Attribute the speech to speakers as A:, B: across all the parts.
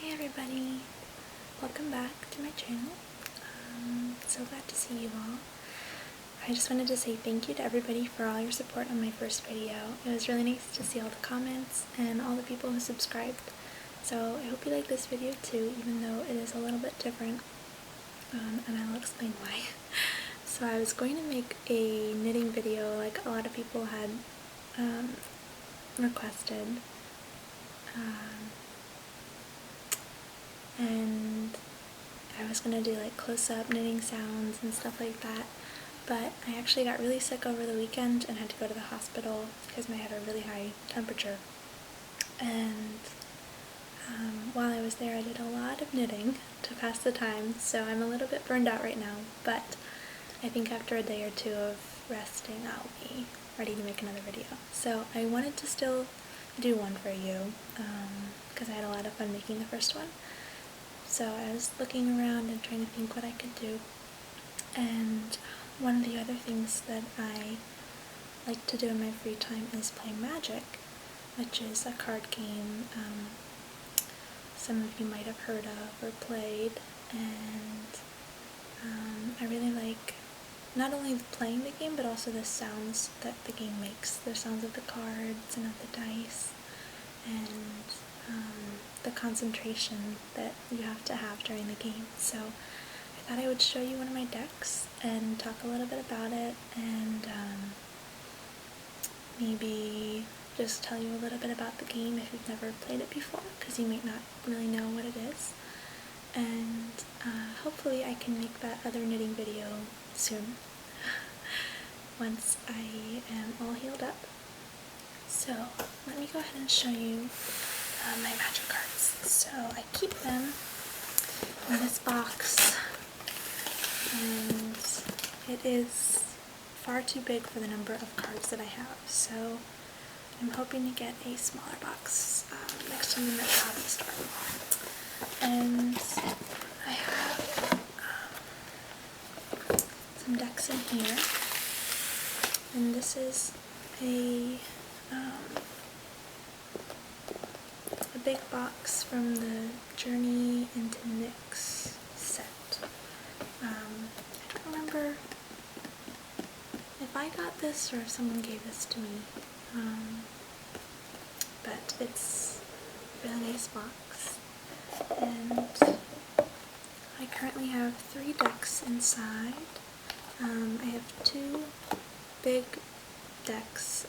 A: Hey everybody, welcome back to my channel. So glad to see you all. I just wanted to say thank you to everybody for all your support on my first video. It was really nice to see all the comments and all the people who subscribed. So I hope you like this video too, even though it is a little bit different, and I will explain why. So I was going to make a knitting video like a lot of people had requested. And I was gonna do like close-up knitting sounds and stuff like that, but I actually got really sick over the weekend and had to go to the hospital because I had a really high temperature. And while I was there I did a lot of knitting to pass the time, so I'm a little bit burned out right now, but I think after a day or two of resting I'll be ready to make another video. So I wanted to still do one for you because I had a lot of fun making the first one. So I was looking around and trying to think what I could do, and one of the other things that I like to do in my free time is play Magic, which is a card game some of you might have heard of or played, and I really like not only playing the game but also the sounds that the game makes, the sounds of the cards and of the dice, and the concentration that you have to have during the game. So I thought I would show you one of my decks and talk a little bit about it, and maybe just tell you a little bit about the game if you've never played it before, because you might not really know what it is. And hopefully I can make that other knitting video soon once I am all healed up. So let me go ahead and show you my magic cards. So I keep them in this box, and it is far too big for the number of cards that I have, so I'm hoping to get a smaller box next time I'm at the hobby store. And I have some decks in here, and this is a big box from the Journey into Nyx set. I don't remember if I got this or if someone gave this to me, but it's a really nice box, and I currently have 3 decks inside. I have 2 big decks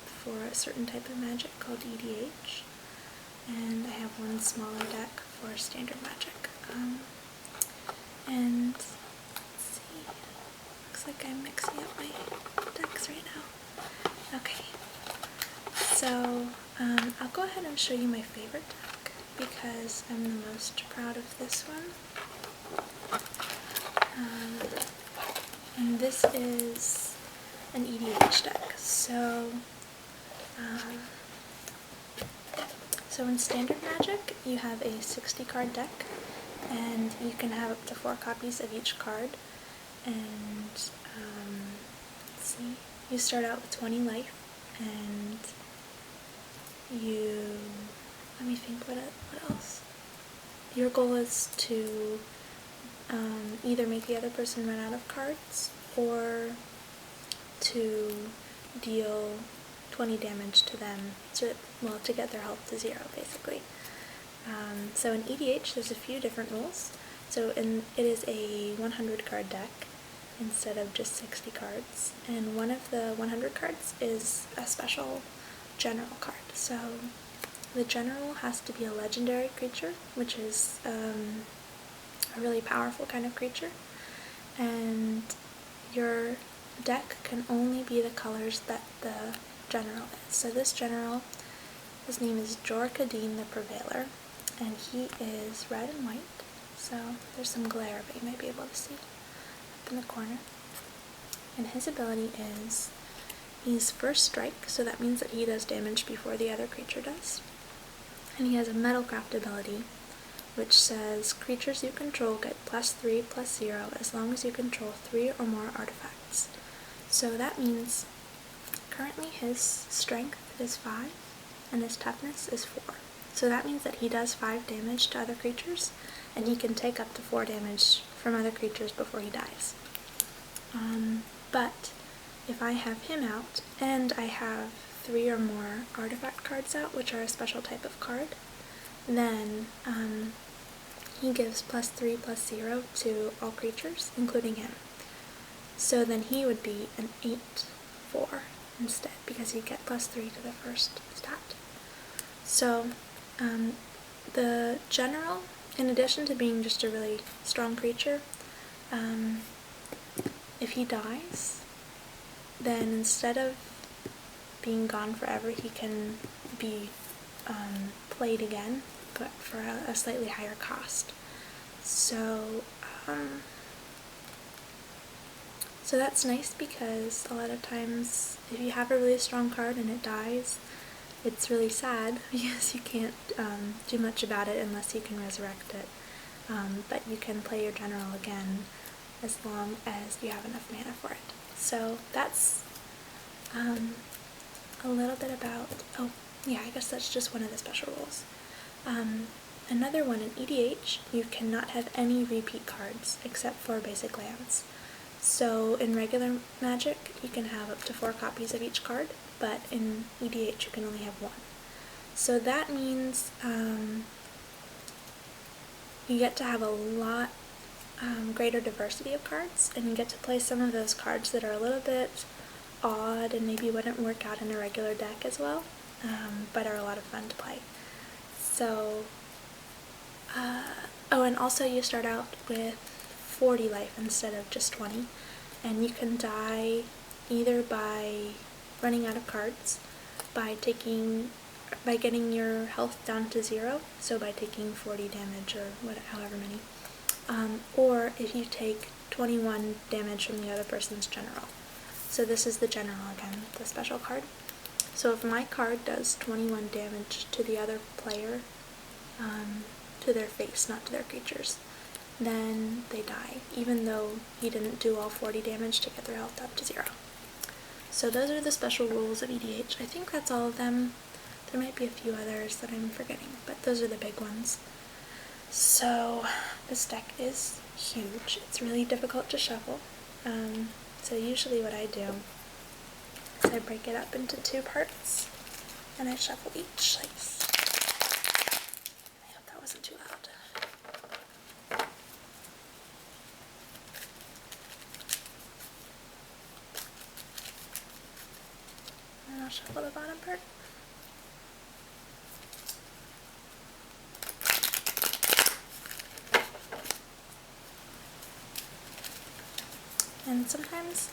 A: for a certain type of magic called EDH, and I have 1 smaller deck for standard magic. And let's see, looks like I'm mixing up my decks right now. Okay, so I'll go ahead and show you my favorite deck because I'm the most proud of this one. And this is an EDH deck. So in standard magic you have a 60 card deck, and you can have up to 4 copies of each card, and let's see, you start out with 20 life, and let me think, what else? Your goal is to either make the other person run out of cards or to deal 20 damage to them, to get their health to 0, basically. So in EDH there's a few different rules. So it is a 100 card deck instead of just 60 cards, and one of the 100 cards is a special general card. So the general has to be a legendary creature, which is a really powerful kind of creature, and your deck can only be the colors that the general is. So this general, his name is Jorkadin the Prevailer, and he is red and white, so there's some glare but you might be able to see up in the corner. And his ability is, he's first strike, so that means that he does damage before the other creature does. And he has a Metalcraft ability, which says creatures you control get +3/+0 as long as you control 3 or more artifacts. So that means currently his strength is 5 and his toughness is 4. So that means that he does 5 damage to other creatures, and he can take up to 4 damage from other creatures before he dies. But if I have him out, and I have 3 or more artifact cards out, which are a special type of card, then he gives +3/+0 to all creatures, including him. So then he would be an 8/4 instead, because he'd get +3 to the first stat. So the general, in addition to being just a really strong creature, if he dies, then instead of being gone forever, he can be played again, but for a slightly higher cost. So that's nice, because a lot of times if you have a really strong card and it dies, it's really sad because you can't do much about it unless you can resurrect it. But you can play your general again as long as you have enough mana for it. So that's a little bit about, oh yeah, I guess that's just one of the special rules. Another one, in EDH, you cannot have any repeat cards except for basic lands. So in regular Magic, you can have up to 4 copies of each card, but in EDH you can only have 1. So that means you get to have a lot greater diversity of cards, and you get to play some of those cards that are a little bit odd and maybe wouldn't work out in a regular deck as well, but are a lot of fun to play. So, oh, and also you start out with 40 life instead of just 20, and you can die either by running out of cards, by getting your health down to 0, so by taking 40 damage or however many, or if you take 21 damage from the other person's general. So this is the general again, the special card. So if my card does 21 damage to the other player, to their face, not to their creatures, then they die, even though he didn't do all 40 damage to get their health up to 0. So those are the special rules of EDH. I think that's all of them. There might be a few others that I'm forgetting, but those are the big ones. So this deck is huge. It's really difficult to shuffle. So usually what I do is I break it up into 2 parts, and I shuffle each like this. I hope that wasn't too loud. And I'll shuffle the bottom part. And sometimes,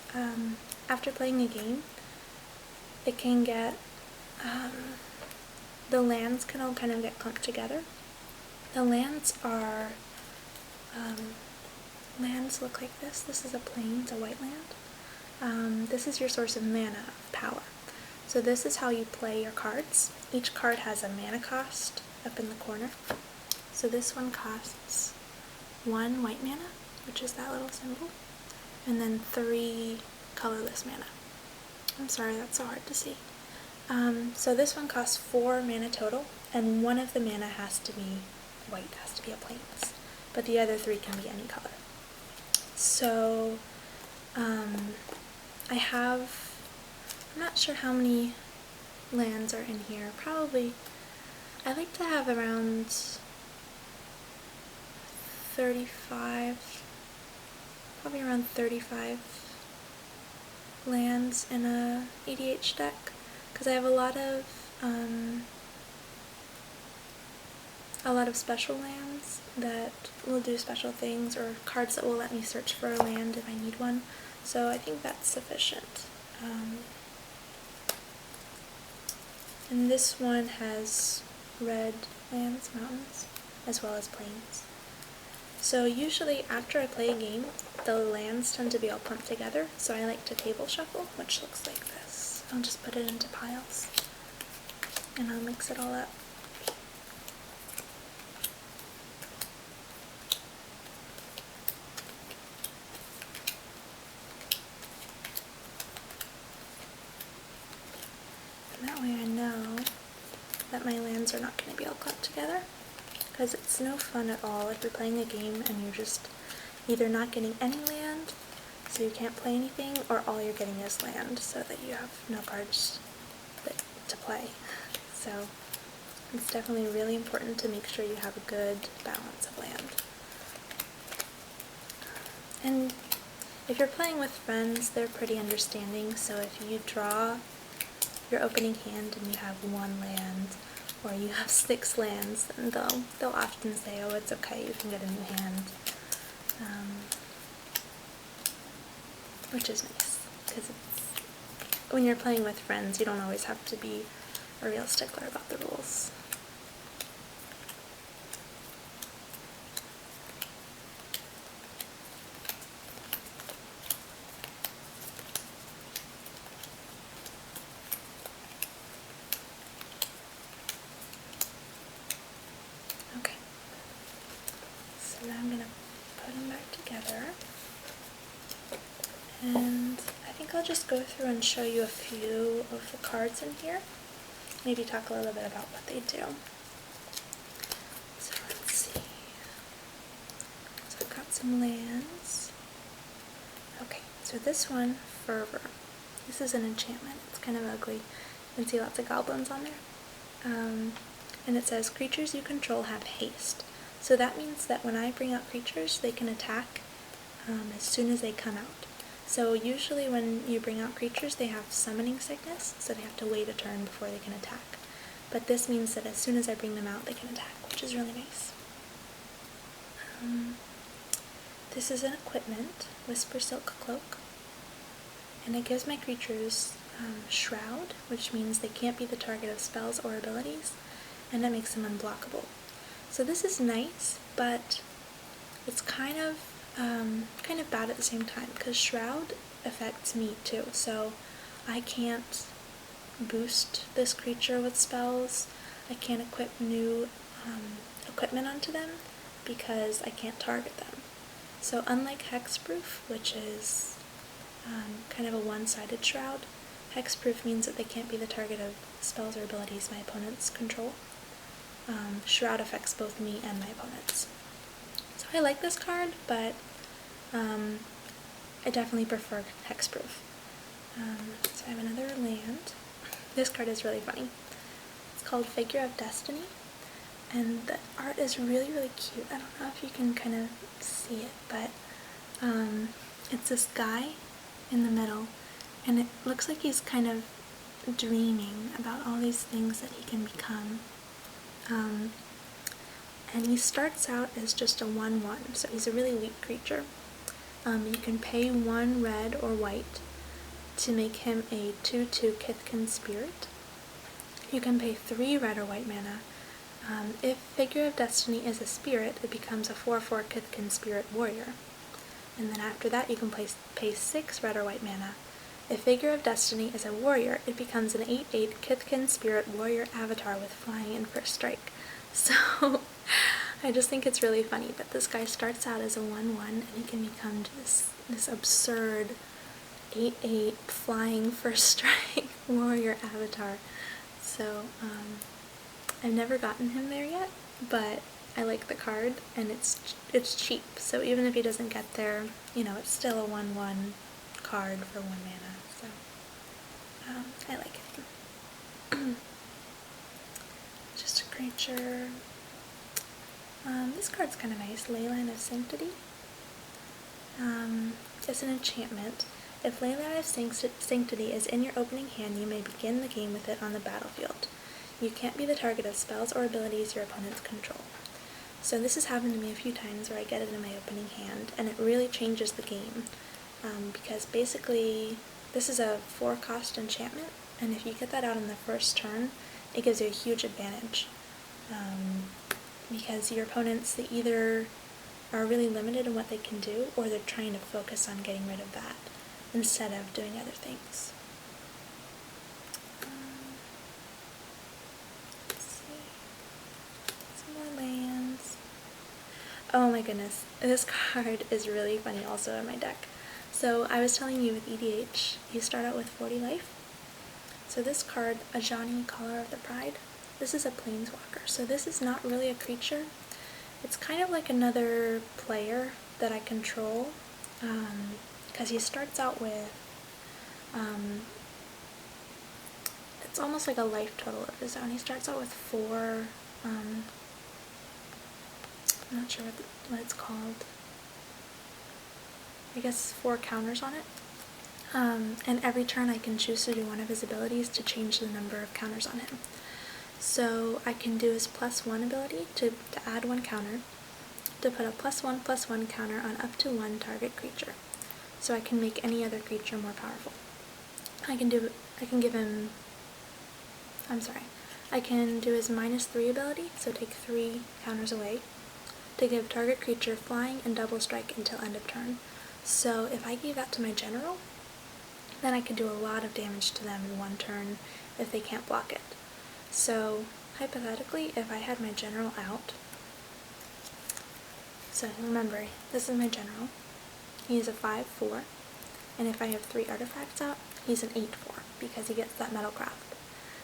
A: after playing a game, it can get, the lands can all kind of get clumped together. The lands are, lands look like this. This is a plain, it's a white land. This is your source of mana, of power. So this is how you play your cards. Each card has a mana cost up in the corner. So this one costs 1 white mana, which is that little symbol, and then 3 colorless mana. I'm sorry, that's so hard to see. So this one costs 4 mana total, and one of the mana has to be white, has to be a plains, but the other 3 can be any color. So I'm not sure how many lands are in here. Probably, I like to have around 35, probably around 35 lands in a EDH deck, because I have a lot of special lands that will do special things, or cards that will let me search for a land if I need one. So I think that's sufficient. And this one has red lands, mountains, as well as plains. So usually after I play a game, the lands tend to be all clumped together, so I like to table shuffle, which looks like this. I'll just put it into piles, and I'll mix it all up. And that way I know that that my lands are not going to be all clumped together, because it's no fun at all if you're playing a game and you're just either not getting any land, so you can't play anything, or all you're getting is land, so that you have no cards to play. So it's definitely really important to make sure you have a good balance of land. And if you're playing with friends, they're pretty understanding, so if you draw your opening hand and you have 1 land, or you have 6 lands, then they'll often say, oh, it's okay, you can get a new hand. Which is nice, because when you're playing with friends, you don't always have to be a real stickler about the rules. Okay, so now I'm going to put them back together. And I think I'll just go through and show you a few of the cards in here. Maybe talk a little bit about what they do. So let's see. So I've got some lands. Okay, so this one, Fervor. This is an enchantment. It's kind of ugly. You can see lots of goblins on there. And it says, creatures you control have haste. So that means that when I bring out creatures, they can attack as soon as they come out. So usually when you bring out creatures, they have summoning sickness, so they have to wait a turn before they can attack. But this means that as soon as I bring them out, they can attack, which is really nice. This is an equipment, Whisper Silk Cloak, and it gives my creatures Shroud, which means they can't be the target of spells or abilities, and it makes them unblockable. So this is nice, but it's kind of bad at the same time, because Shroud affects me too, so I can't boost this creature with spells. I can't equip new equipment onto them because I can't target them. So unlike Hexproof, which is kind of a one-sided Shroud, Hexproof means that they can't be the target of spells or abilities my opponents control. Shroud affects both me and my opponents. So I like this card, but I definitely prefer Hexproof. So I have another land. This card is really funny. It's called Figure of Destiny, and the art is really, really cute. I don't know if you can kind of see it, but it's this guy in the middle, and it looks like he's kind of dreaming about all these things that he can become. And he starts out as just a 1/1, so he's a really weak creature. You can pay 1 red or white to make him a 2/2 Kithkin Spirit. You can pay 3 red or white mana. If Figure of Destiny is a spirit, it becomes a 4/4 Kithkin Spirit Warrior. And then after that you can pay 6 red or white mana. If Figure of Destiny is a warrior, it becomes an 8/8 Kithkin Spirit Warrior Avatar with flying and first strike. So I just think it's really funny that this guy starts out as a 1/1 and he can become this absurd 8/8 flying first strike warrior avatar. So I've never gotten him there yet, but I like the card, and it's cheap, so even if he doesn't get there, it's still a 1/1 card for 1 mana, so I like it. Just a creature. This card's kind of nice, Leyline of Sanctity. It's an enchantment. If Leyline of Sanctity is in your opening hand, you may begin the game with it on the battlefield. You can't be the target of spells or abilities your opponents control. So this has happened to me a few times where I get it in my opening hand, and it really changes the game, because basically this is a 4-cost enchantment, and if you get that out in the first turn, it gives you a huge advantage, because your opponents, they either are really limited in what they can do, or they're trying to focus on getting rid of that instead of doing other things. Let's see. Some more lands. Oh my goodness, this card is really funny also in my deck. So I was telling you with EDH, you start out with 40 life. So this card, Ajani, Caller of the Pride, This is a planeswalker, so this is not really a creature. It's kind of like another player that I control, because he starts out with, it's almost like a life total of his own. He starts out with 4, I'm not sure what it's called, I guess 4 counters on it. And every turn I can choose to do one of his abilities to change the number of counters on him. So I can do his +1 ability to add 1 counter, to put a +1/+1 counter on up to 1 target creature. So I can make any other creature more powerful. I can do his -3 ability, so take 3 counters away, to give target creature flying and double strike until end of turn. So if I gave that to my general, then I could do a lot of damage to them in 1 turn if they can't block it. So hypothetically, if I had my general out, so remember, this is my general, he's a 5/4, and if I have 3 artifacts out, he's an 8/4, because he gets that Metalcraft.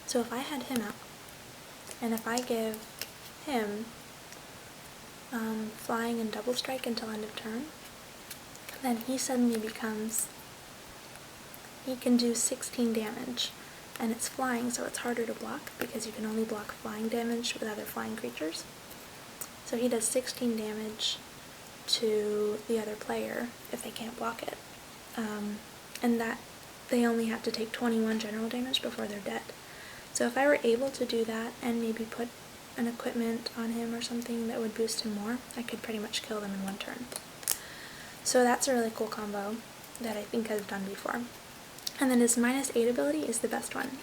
A: So if I had him out, and if I give him flying and double strike until end of turn, then he suddenly becomes, he can do 16 damage, and it's flying, so it's harder to block because you can only block flying damage with other flying creatures. So he does 16 damage to the other player if they can't block it, and that they only have to take 21 general damage before they're dead. So if I were able to do that and maybe put an equipment on him or something that would boost him more, I could pretty much kill them in 1 turn. So that's a really cool combo that I think I've done before. And then his -8 ability is the best one.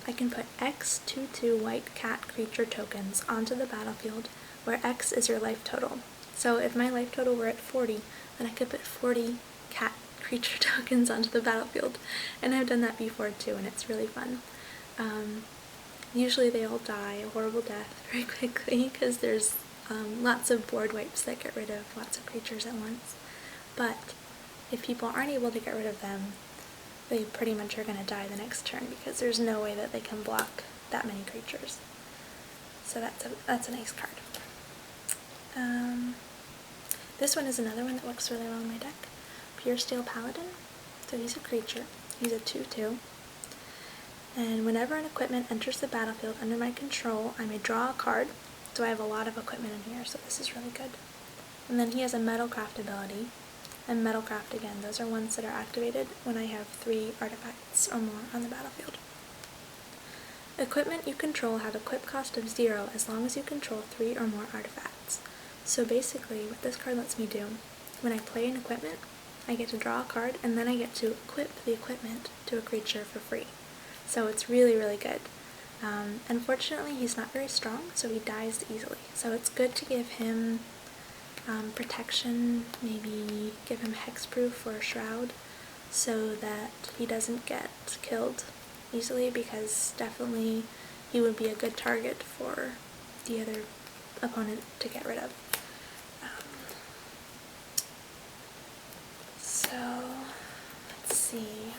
A: I can put X 2/2 white cat creature tokens onto the battlefield, where X is your life total. So if my life total were at 40, then I could put 40 cat creature tokens onto the battlefield. And I've done that before too, and it's really fun. Usually they all die a horrible death very quickly, because there's lots of board wipes that get rid of lots of creatures at once. But if people aren't able to get rid of them, they pretty much are going to die the next turn, because there's no way that they can block that many creatures. So that's a nice card. This one is another one that works really well in my deck. Pure Steel Paladin. So he's a creature. He's a 2/2. And whenever an equipment enters the battlefield under my control, I may draw a card. So I have a lot of equipment in here, so this is really good. And then he has a Metalcraft ability. And Metalcraft, again, those are ones that are activated when I have 3 artifacts or more on the battlefield. Equipment you control have equip cost of 0 as long as you control 3 or more artifacts. So basically, what this card lets me do, when I play an equipment, I get to draw a card, and then I get to equip the equipment to a creature for free. So it's really, really good. Unfortunately, he's not very strong, so he dies easily. So it's good to give him protection, maybe give him hexproof or a shroud, so that he doesn't get killed easily, because definitely he would be a good target for the other opponent to get rid of. So let's see.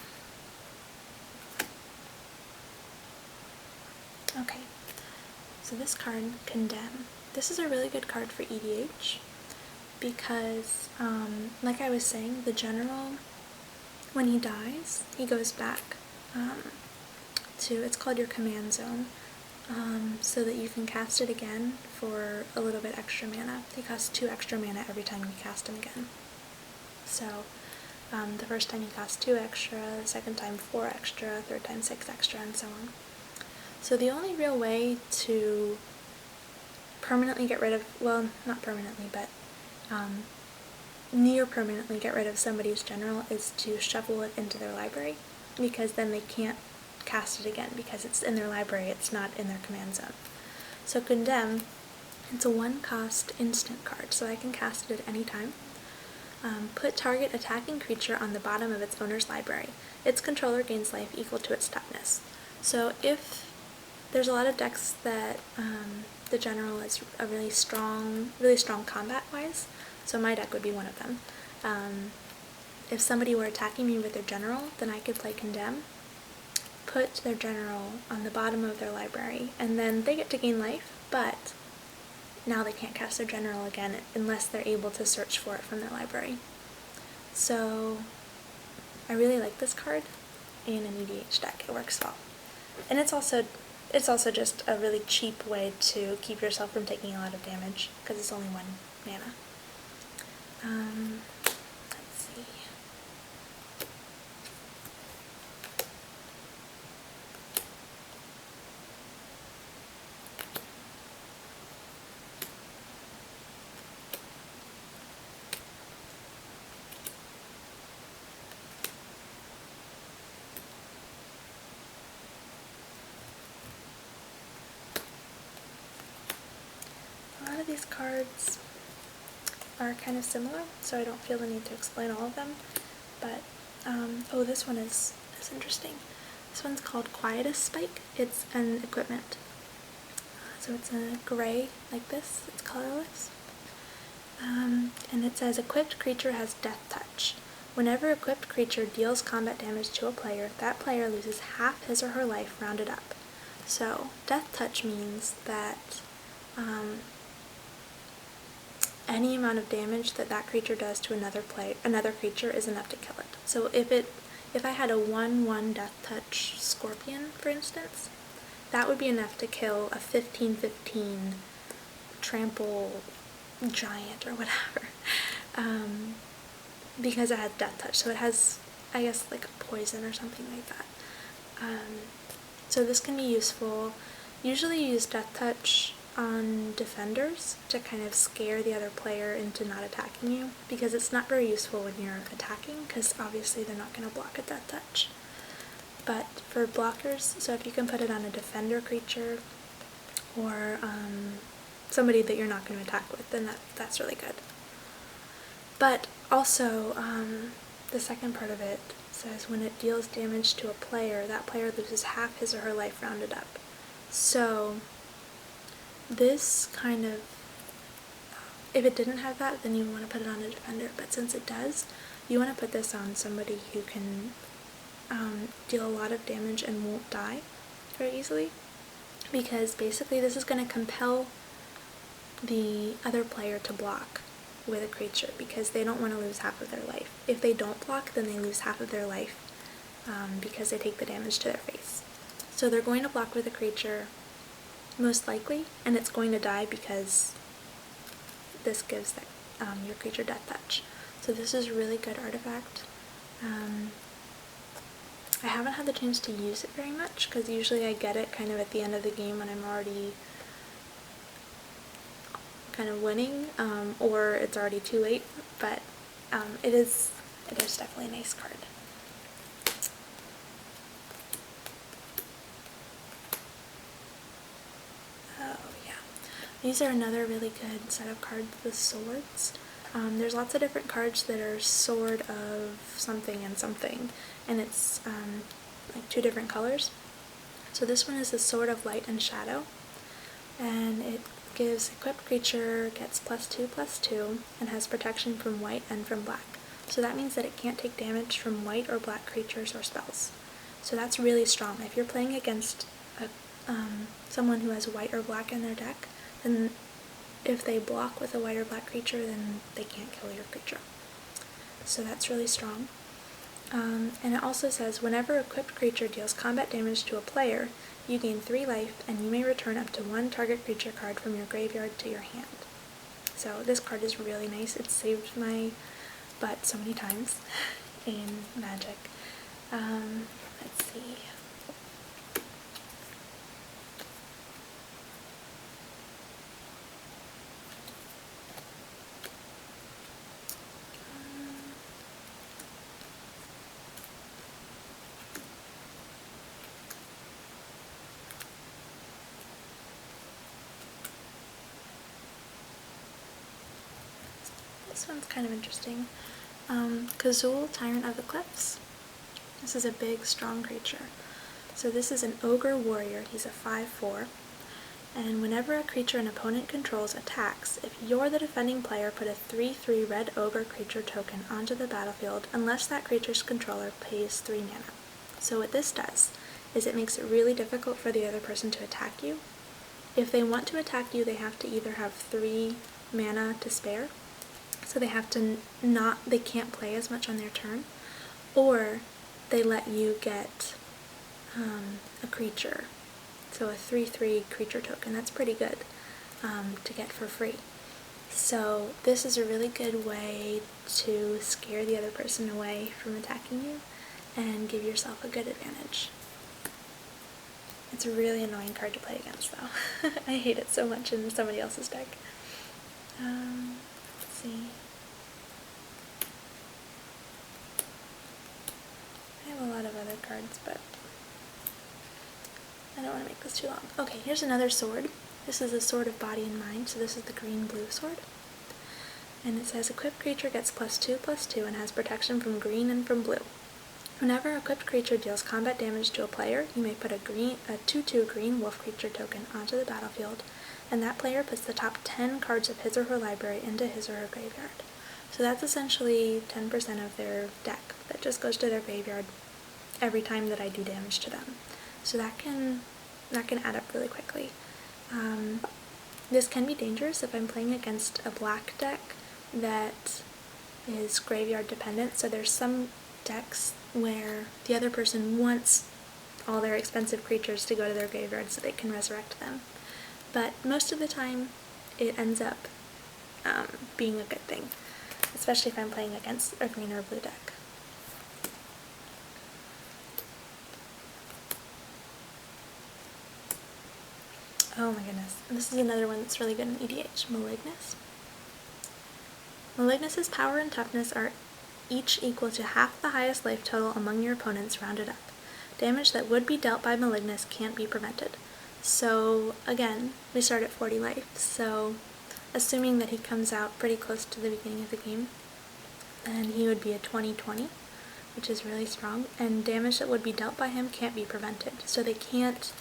A: Okay, so this card, Condemn. This is a really good card for EDH, because, like I was saying, the general, when he dies, he goes back to, it's called your command zone, so that you can cast it again for a little bit extra mana. He costs 2 extra mana every time you cast him again. So, the first time you cost 2 extra, the second time 4 extra, third time 6 extra, and so on. So the only real way to permanently get rid of, well, not permanently, but near permanently get rid of somebody's general is to shuffle it into their library, because then they can't cast it again, because it's in their library, it's not in their command zone. So Condemn, it's a 1-cost instant card, so I can cast it at any time. Put target attacking creature on the bottom of its owner's library. Its controller gains life equal to its toughness. So if there's a lot of decks that the general is a really strong combat-wise, so my deck would be one of them. If somebody were attacking me with their general, then I could play Condemn, put their general on the bottom of their library, and then they get to gain life, but now they can't cast their general again unless they're able to search for it from their library. So I really like this card in an EDH deck. It works well. And it's also just a really cheap way to keep yourself from taking a lot of damage, because it's only 1 mana. Let's see. A lot of these cards are kind of similar, so I don't feel the need to explain all of them, but, oh, this one is interesting. This one's called Quietus Spike. It's an equipment. So it's a gray like this, it's colorless. And it says, equipped creature has death touch. Whenever equipped creature deals combat damage to a player, that player loses half his or her life rounded up. So, death touch means that any amount of damage that that creature does to another creature is enough to kill it. So if I had a 1/1 death touch scorpion, for instance, that would be enough to kill a 15/15 trample giant or whatever, because it has death touch. So it has, I guess, like a poison or something like that. So this can be useful. Usually you use death touch on defenders to kind of scare the other player into not attacking you, because it's not very useful when you're attacking, because obviously they're not going to block a death touch. But for blockers, so if you can put it on a defender creature or somebody that you're not going to attack with, then that's really good. But also, the second part of it says when it deals damage to a player, that player loses half his or her life rounded up. So this kind of, if it didn't have that, then you want to put it on a defender, but since it does, you want to put this on somebody who can deal a lot of damage and won't die very easily, because basically this is going to compel the other player to block with a creature, because they don't want to lose half of their life. If they don't block, then they lose half of their life because they take the damage to their face. So they're going to block with a creature, most likely, and it's going to die because this gives your creature death touch. So this is a really good artifact. I haven't had the chance to use it very much, because usually I get it kind of at the end of the game when I'm already kind of winning, or it's already too late, but it is definitely a nice card. These are another really good set of cards, the swords. There's lots of different cards that are sword of something and something, and it's like 2 different colors. So this one is the Sword of Light and Shadow, and it gives equipped creature gets +2/+2 and has protection from white and from black. So that means that it can't take damage from white or black creatures or spells. So that's really strong. If you're playing against someone who has white or black in their deck, then if they block with a white or black creature, then they can't kill your creature. So that's really strong. And it also says, whenever a equipped creature deals combat damage to a player, you gain 3 life, and you may return up to 1 target creature card from your graveyard to your hand. So this card is really nice. It's saved my butt so many times in Magic. Let's see. This one's kind of interesting. Kazul, Tyrant of the Cliffs. This is a big, strong creature. So this is an Ogre Warrior. He's a 5/4. And whenever a creature an opponent controls attacks, if you're the defending player, put a 3/3 red Ogre creature token onto the battlefield unless that creature's controller pays 3 mana. So what this does is it makes it really difficult for the other person to attack you. If they want to attack you, they have to either have 3 mana to spare, so they have to they can't play as much on their turn, or they let you get a creature, so a 3/3 creature token. That's pretty good to get for free. So this is a really good way to scare the other person away from attacking you and give yourself a good advantage. It's a really annoying card to play against, though. I hate it so much in somebody else's deck. Let's see. I have a lot of other cards, but I don't want to make this too long. Okay, here's another sword. This is a Sword of Body and Mind, so this is the green-blue sword. And it says, equipped creature gets +2/+2 and has protection from green and from blue. Whenever a equipped creature deals combat damage to a player, you may put a 2/2 green wolf creature token onto the battlefield, and that player puts the top 10 cards of his or her library into his or her graveyard. So that's essentially 10% of their deck that just goes to their graveyard every time that I do damage to them. So that can add up really quickly. This can be dangerous if I'm playing against a black deck that is graveyard dependent. So there's some decks where the other person wants all their expensive creatures to go to their graveyard so they can resurrect them. But most of the time it ends up being a good thing, especially if I'm playing against a green or blue deck. Oh my goodness. This is another one that's really good in EDH, Malignus. Malignus's power and toughness are each equal to half the highest life total among your opponents rounded up. Damage that would be dealt by Malignus can't be prevented. So again, we start at 40 life, so assuming that he comes out pretty close to the beginning of the game, then he would be a 20/20, which is really strong, and damage that would be dealt by him can't be prevented. So they can't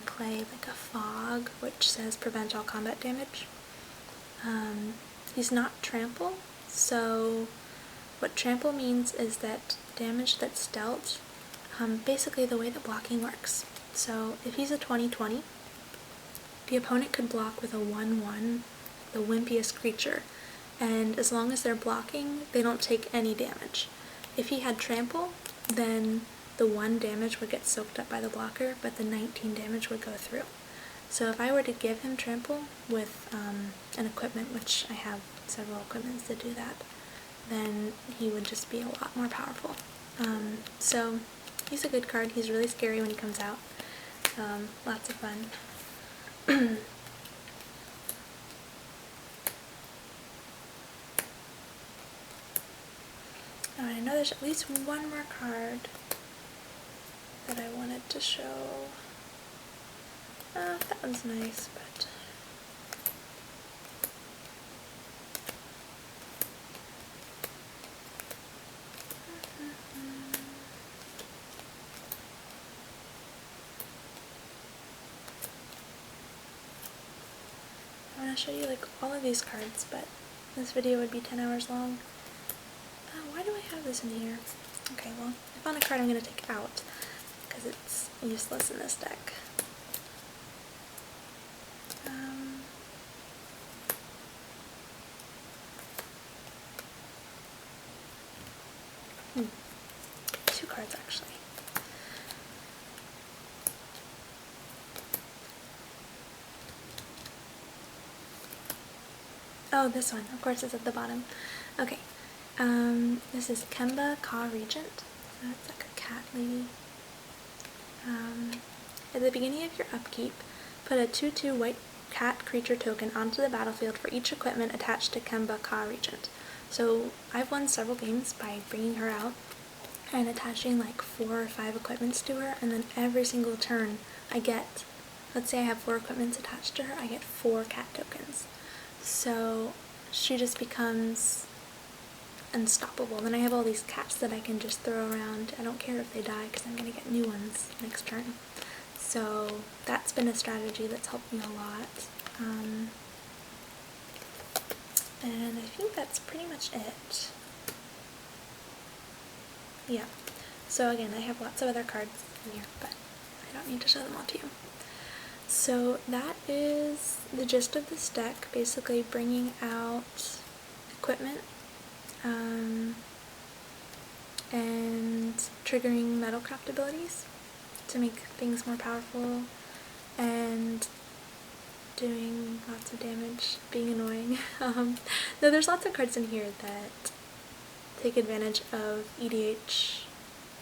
A: play like a fog, which says prevent all combat damage. He's not trample, so what trample means is that damage that's dealt, basically the way that blocking works. So if he's a 20/20, the opponent could block with a 1/1, the wimpiest creature, and as long as they're blocking, they don't take any damage. If he had trample, then the 1 damage would get soaked up by the blocker, but the 19 damage would go through. So if I were to give him trample with an equipment, which I have several equipments that do that, then he would just be a lot more powerful. So he's a good card. He's really scary when he comes out. Lots of fun. I know there's at least one more card that I wanted to show. That one's nice, but I want to show you like all of these cards, but this video would be 10 hours long. Why do I have this in here? Okay, well, I found a card I'm going to take out because it's useless in this deck. 2 cards actually. Oh, this one. Of course it's at the bottom. Okay. This is Kemba Ka Regent. So it's like a cat lady. At the beginning of your upkeep, put a 2/2 white cat creature token onto the battlefield for each equipment attached to Kemba Ka Regent. So I've won several games by bringing her out and attaching like 4 or 5 equipments to her, and then every single turn I get, let's say I have 4 equipments attached to her, I get 4 cat tokens. So she just becomes unstoppable. Then I have all these cats that I can just throw around. I don't care if they die because I'm going to get new ones next turn. So that's been a strategy that's helped me a lot. And I think that's pretty much it. Yeah. So again, I have lots of other cards in here, but I don't need to show them all to you. So that is the gist of this deck, basically bringing out equipment and triggering Metalcraft abilities to make things more powerful and doing lots of damage, being annoying. Though there's lots of cards in here that take advantage of EDH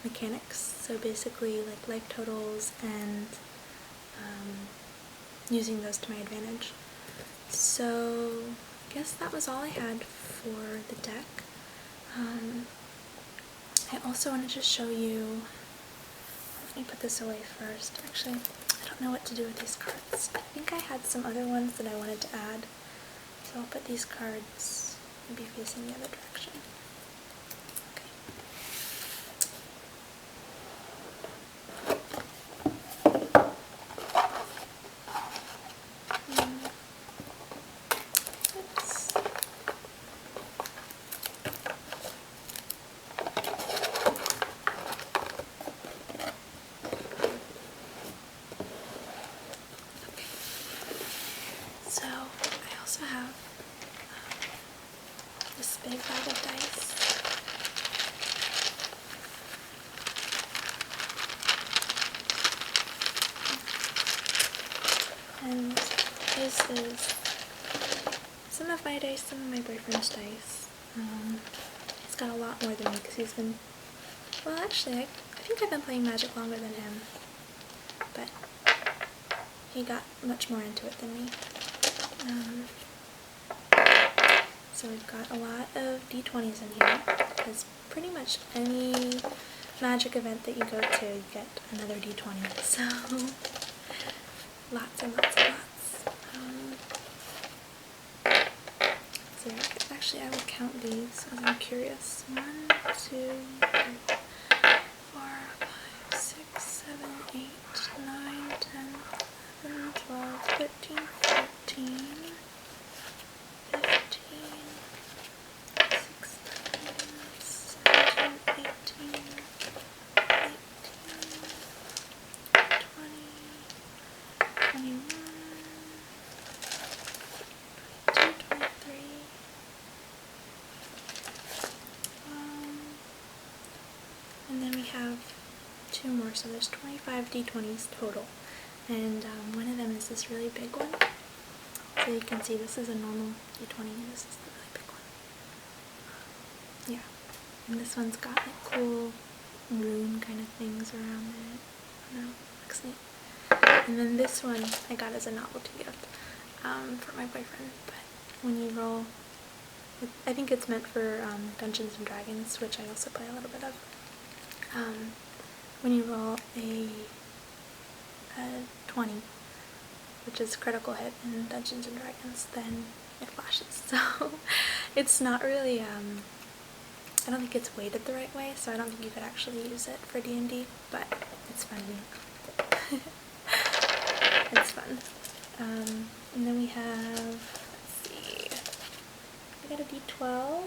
A: mechanics, so basically like life totals and using those to my advantage. So I guess that was all I had for the deck. I also wanted to show you, let me put this away first. Actually, I don't know what to do with these cards. I think I had some other ones that I wanted to add, so I'll put these cards maybe facing the other direction. So I also have this big bag of dice. And this is some of my dice, some of my boyfriend's dice. He's got a lot more than me because he's been, well actually I think I've been playing Magic longer than him, but he got much more into it than me. So we've got a lot of D20s in here, because pretty much any Magic event that you go to, you get another D20, so lots and lots and lots. So actually I will count these as I'm curious. 1, 2, 3, 4, 5, 6, 7, 8, 9, 10, 11, 12, 13, 14, 15, 16, 17, 18, 19, 20, 21, 22, 23, and then we have 2 more, so there's 25 D20s total, and one of them is this really big one. So you can see this is a normal D20 and this is the really big one. Yeah, and this one's got like cool rune kind of things around it. I don't know, looks neat. And then this one I got as a novelty gift for my boyfriend, but when you roll, I think it's meant for Dungeons and Dragons, which I also play a little bit of. When you roll a 20, which is critical hit in Dungeons and Dragons, then it flashes. So it's not really, I don't think it's weighted the right way, so I don't think you could actually use it for D&D, but it's fun. It's fun. And then we have, let's see, we got a D12.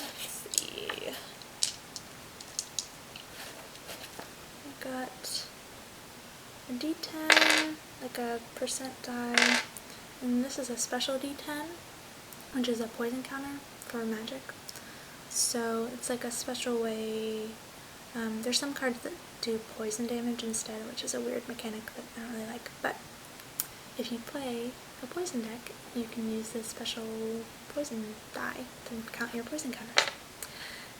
A: Let's see. We got a D10, like a percent die, and this is a special D10, which is a poison counter for magic. So it's like a special way. There's some cards that do poison damage instead, which is a weird mechanic that I don't really like, but if you play a poison deck, you can use this special poison die to count your poison counters.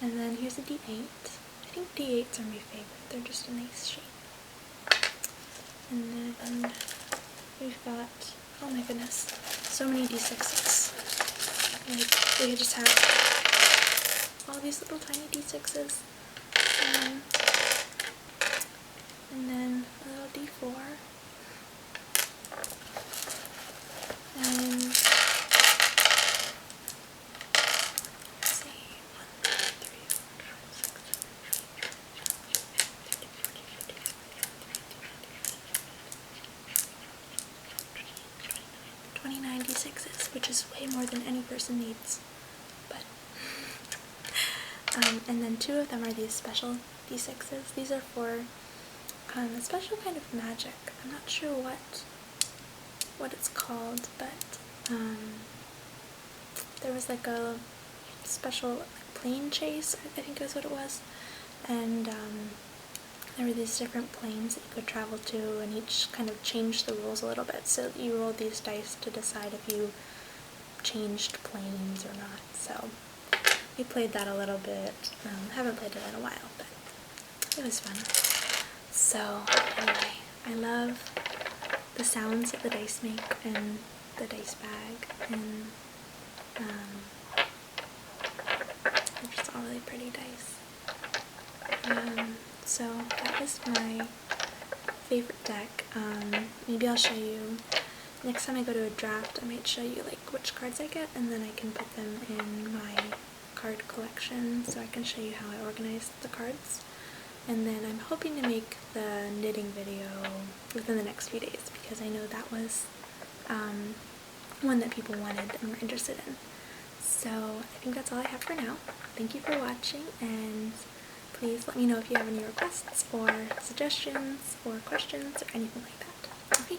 A: And then here's a D8. I think D8s are my favorite, they're just a nice shape. And then we've got, oh my goodness, so many D6s. Like, we just have all these little tiny D6s. And then a little D4. And let's see, 1, 2, 3, 4, 5, 6, 7, 29 D6s, which is way more than any person needs. But And then 2 of them are these special D6s. These are for a special kind of magic. I'm not sure what it's called, but there was like a special plane chase, I think is what it was, and there were these different planes that you could travel to, and each kind of changed the rules a little bit. So you rolled these dice to decide if you changed planes or not. So we played that a little bit. Haven't played it in a while, but it was fun. So anyway, I love the sounds that the dice make and the dice bag, and they're just all really pretty dice. So that was my favorite deck. Maybe I'll show you, next time I go to a draft, I might show you like which cards I get, and then I can put them in my card collection so I can show you how I organize the cards. And then I'm hoping to make the knitting video within the next few days, because I know that was one that people wanted and were interested in. So I think that's all I have for now. Thank you for watching, and please let me know if you have any requests or suggestions or questions or anything like that. Okay,